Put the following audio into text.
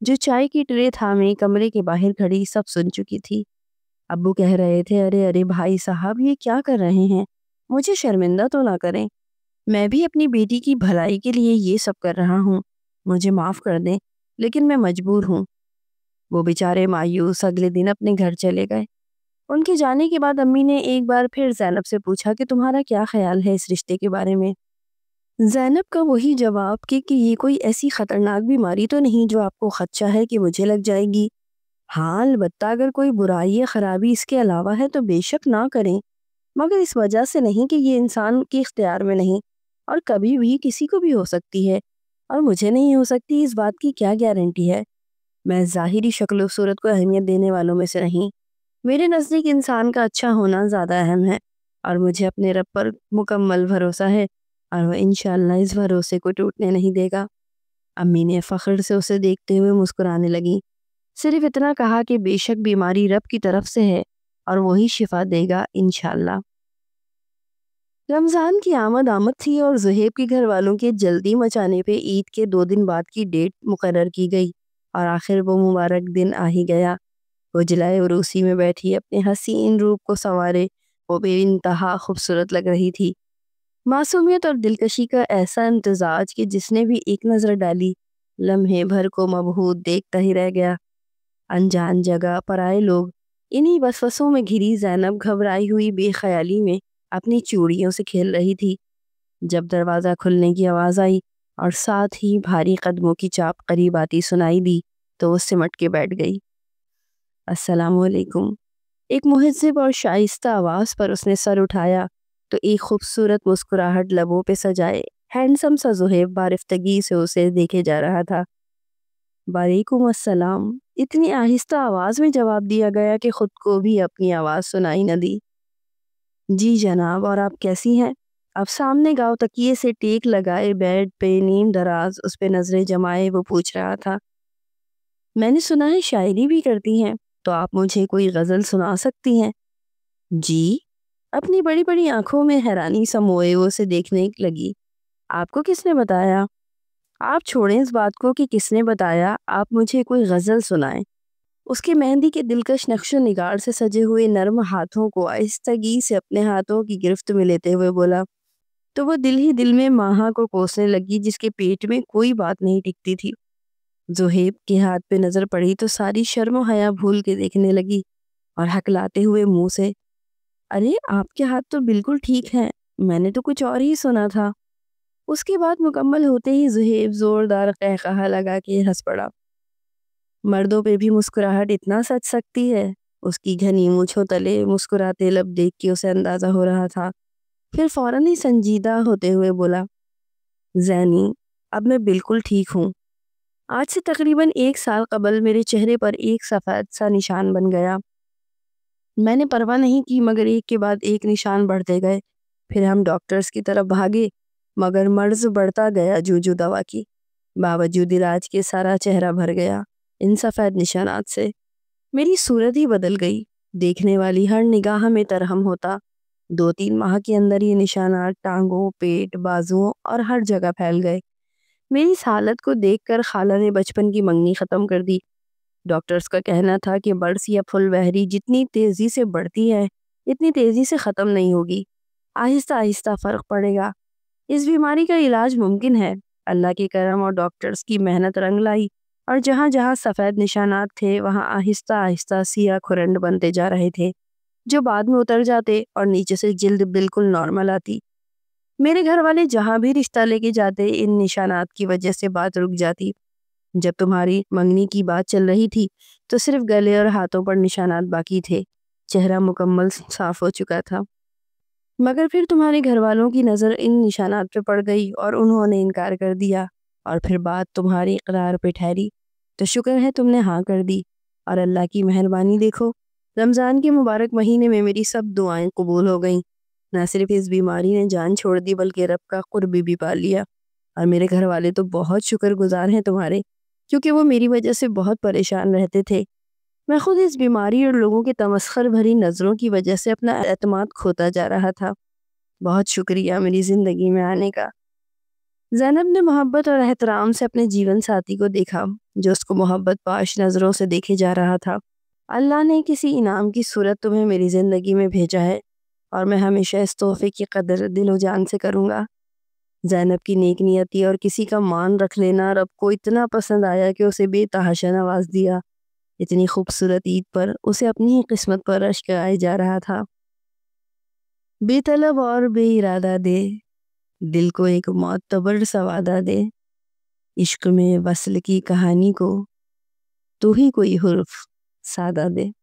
جو چائے کی ٹرے تھامے کمرے کے باہر کھڑی سب سن چکی تھی۔ ابو کہہ رہے تھے، ارے ارے بھائی صاحب یہ کیا کر رہے ہیں، مجھے شرمندہ تو نہ کریں، میں بھی اپنی بیٹی کی بھلائی کے لیے یہ سب کر رہا ہوں، مجھے معاف کر دیں لیکن میں مجبور ہوں۔ وہ بیچارے مایوس اگلے دن اپنے گھر چلے گئے۔ ان کے جانے کے بعد امی نے ایک بار پھر زینب سے پوچھا کہ تمہارا کیا خیال ہے اس رشتے کے بارے میں؟ زینب کا وہی جواب کہ یہ کوئی ایسی خطرناک بیماری تو نہیں جو آپ کو خدشہ ہے کہ مجھے لگ جائے گی۔ ہاں البتہ اگر کوئی برائی یا خرابی اس کے علاوہ ہے تو بے شک نہ کریں، مگر اس وجہ سے نہیں کہ یہ انسان کے اختیار میں نہیں اور کبھی بھی کسی کو بھی ہو سکتی ہے، اور مجھے نہیں ہو سکتی اس بات کی کیا گارنٹی ہے؟ میں ظاہری شکل و صورت کو اہمیت دینے والوں میں سے نہیں، میرے نزدیک انسان کا اچھا ہونا زیادہ اہم ہے، اور مجھے اپنے رب پر مکمل بھروسہ ہے اور وہ انشاءاللہ اس بھروسے کو ٹوٹنے نہیں دے گا۔ امی نے فخر سے اسے دیکھتے ہوئے مسکرانے لگی، صرف اتنا کہا کہ بے شک بیماری رب کی طرف سے ہے اور وہی شفا دے گا انشاءاللہ۔ رمضان کی آمد تھی اور زہیب کے گھر والوں کے جلدی مچانے پہ عید کے 2 دن بعد کی ڈیٹ مقرر کی گئی، اور آخر وہ مبارک دن آ ہی گیا۔ وہ جلائے عروسی میں بیٹھی اپنے حسین روپ کو سنوارے وہ بے انتہا خوبصورت لگ رہی تھی۔ معصومیت اور دلکشی کا ایسا امتزاج کہ جس نے بھی ایک نظر ڈالی لمحے بھر کو مبہوت دیکھتا ہی رہ گیا۔ انجان جگہ، پرائے لوگ، انہی وسوسوں میں گھری زینب گھبرائی ہوئی بے خیالی میں اپنی چوڑیوں سے کھیل رہی تھی، جب دروازہ کھلنے کی آواز آئی اور ساتھ ہی بھاری قدموں کی چاپ قریب آتی سنائی دی تو وہ سمٹ کے بیٹھ گئی۔ السلام علیکم۔ ایک مہذب اور شائستہ آواز پر اس نے سر اٹھایا تو ایک خوبصورت مسکراہٹ لبوں پہ سجائے ہینڈسم سا زہیب بارفتگی سے اسے دیکھے جا رہا تھا۔ وعلیکم السلام، اتنی آہستہ آواز میں جواب دیا گیا کہ خود کو بھی اپنی آواز سنائی نہ دی۔ جی جناب، اور آپ کیسی ہیں؟ اب سامنے گاؤ تکیے سے ٹیک لگائے بیڈ پہ نیم دراز اس پہ نظریں جمائے وہ پوچھ رہا تھا۔ میں نے سنا ہے شاعری بھی کرتی ہیں، تو آپ مجھے کوئی غزل سنا سکتی ہیں؟ جی؟ اپنی بڑی بڑی آنکھوں میں حیرانی سموئے وہ اسے دیکھنے لگی۔ آپ کو کس نے بتایا؟ آپ چھوڑیں اس بات کو کہ کس نے بتایا، آپ مجھے کوئی غزل سنائیں۔ اس کے مہندی کے دلکش نقش و نگار سے سجے ہوئے نرم ہاتھوں کو آہستگی سے اپنے ہاتھوں کی گرفت میں لیتے ہوئے بولا، تو وہ دل ہی دل میں ماہا کو کوسنے لگی جس کے پیٹ میں کوئی بات نہیں ٹکتی تھی۔ زہیب کے ہاتھ پہ نظر پڑی تو ساری شرم و حیا بھول کے دیکھنے لگی اور ہکلاتے ہوئے منہ سے، ارے آپ کے ہاتھ تو بالکل ٹھیک ہیں، میں نے تو کچھ اور ہی سنا تھا۔ اس کے بعد مکمل ہوتے ہی زہیب زوردار قہقہہ لگا کے ہنس پڑا۔ مردوں پہ بھی مسکراہٹ اتنا سچ سکتی ہے؟ اس کی گھنی مونچھوں تلے مسکراتے لب دیکھ کے اسے اندازہ ہو رہا تھا۔ پھر فوراً ہی سنجیدہ ہوتے ہوئے بولا، زینی اب میں بالکل ٹھیک ہوں۔ آج سے تقریباً 1 سال قبل میرے چہرے پر ایک سفید سا نشان بن گیا۔ میں نے پرواہ نہیں کی مگر ایک کے بعد ایک نشان بڑھتے گئے۔ پھر ہم ڈاکٹرز کی طرف بھاگے مگر مرض بڑھتا گیا جو دوا کی، باوجود علاج کے سارا چہرہ بھر گیا ان سفید نشانات سے۔ میری صورت ہی بدل گئی، دیکھنے والی ہر نگاہ میں ترہم ہوتا۔ 2-3 ماہ کے اندر یہ نشانات ٹانگوں، پیٹ، بازوؤں اور ہر جگہ پھیل گئے۔ میری اس حالت کو دیکھ کر خالہ نے بچپن کی منگنی ختم کر دی۔ ڈاکٹرز کا کہنا تھا کہ برس یا پھل بہری جتنی تیزی سے بڑھتی ہے اتنی تیزی سے ختم نہیں ہوگی، آہستہ آہستہ فرق پڑے گا۔ اس بیماری کا علاج ممکن ہے۔ اللہ کے کرم اور ڈاکٹرز کی محنت رنگ لائی، اور جہاں جہاں سفید نشانات تھے وہاں آہستہ آہستہ سیاہ کھرنڈ بنتے جا رہے تھے جو بعد میں اتر جاتے اور نیچے سے جلد بالکل نارمل آتی۔ میرے گھر والے جہاں بھی رشتہ لے کے جاتے ان نشانات کی وجہ سے بات رک جاتی۔ جب تمہاری منگنی کی بات چل رہی تھی تو صرف گلے اور ہاتھوں پر نشانات باقی تھے، چہرہ مکمل صاف ہو چکا تھا۔ مگر پھر تمہارے گھر والوں کی نظر ان نشانات پہ پڑ گئی اور انہوں نے انکار کر دیا، اور پھر بات تمہاری اقرار پہ ٹھہری تو شکر ہے تم نے ہاں کر دی۔ اور اللہ کی مہربانی دیکھو، رمضان کے مبارک مہینے میں میری سب دعائیں قبول ہو گئیں۔ نہ صرف اس بیماری نے جان چھوڑ دی بلکہ رب کا قرب بھی پا لیا، اور میرے گھر والے تو بہت شکر گزار ہیں تمہارے، کیونکہ وہ میری وجہ سے بہت پریشان رہتے تھے۔ میں خود اس بیماری اور لوگوں کی تمسخر بھری نظروں کی وجہ سے اپنا اعتماد کھوتا جا رہا تھا۔ بہت شکریہ میری زندگی میں آنے کا۔ زینب نے محبت اور احترام سے اپنے جیون ساتھی کو دیکھا جو اس کو محبت پاش نظروں سے دیکھے جا رہا تھا۔ اللہ نے کسی انعام کی صورت تمہیں میری زندگی میں بھیجا ہے اور میں ہمیشہ اس تحفے کی قدر دل و جان سے کروں گا۔ زینب کی نیک نیتی اور کسی کا مان رکھ لینا رب کو اتنا پسند آیا کہ اسے بے تحاشا نواز دیا۔ اتنی خوبصورت عید پر اسے اپنی ہی قسمت پر اشک آئے جا رہا تھا۔ بے طلب اور بے ارادہ دے، دل کو ایک معتبر سا وعدہ دے، عشق میں وصل کی کہانی کو تو ہی کوئی حرف سادہ دے۔